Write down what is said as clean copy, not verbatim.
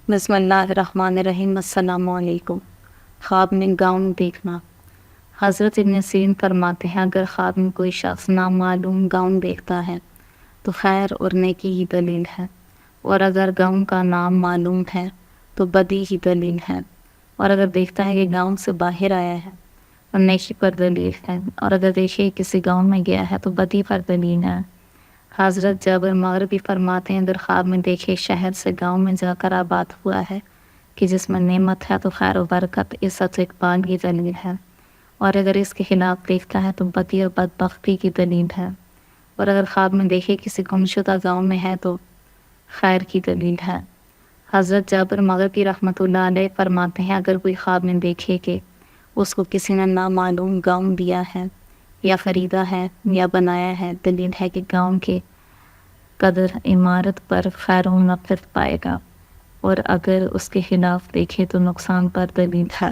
بسم اللہ الرحمن الرحیم۔ السلام علیکم۔ خواب میں گاؤں دیکھنا۔ حضرت ابن سیرین فرماتے ہیں اگر خواب میں کوئی شخص نامعلوم گاؤں دیکھتا ہے تو خیر اور نیکی ہی دلیل ہے، اور اگر گاؤں کا نام معلوم ہے تو بدی ہی دلیل ہے، اور اگر دیکھتا ہے کہ گاؤں سے باہر آیا ہے اور نیکی پر دلیل ہے، اور اگر دیکھے کسی گاؤں میں گیا ہے تو بدی پر دلیل ہے۔ حضرت جابر مغربی فرماتے ہیں اگر خواب میں دیکھے شہر سے گاؤں میں جا کر آباد ہوا ہے کہ جس میں نعمت ہے تو خیر و برکت، عزت و اقبال کی دلیل ہے، اور اگر اس کے خلاف دیکھتا ہے تو بدی اور بدبختی کی دلیل ہے، اور اگر خواب میں دیکھے کسی گمشدہ گاؤں میں ہے تو خیر کی دلیل ہے۔ حضرت جابر مغربی رحمۃ اللہ علیہ فرماتے ہیں اگر کوئی خواب میں دیکھے کہ اس کو کسی نے نامعلوم گاؤں دیا ہے یا خریدا ہے یا بنایا ہے، دلیل ہے کہ گاؤں کے قدر عمارت پر خیر و نفرت پائے گا، اور اگر اس کے خلاف دیکھے تو نقصان پر دلیل ہے۔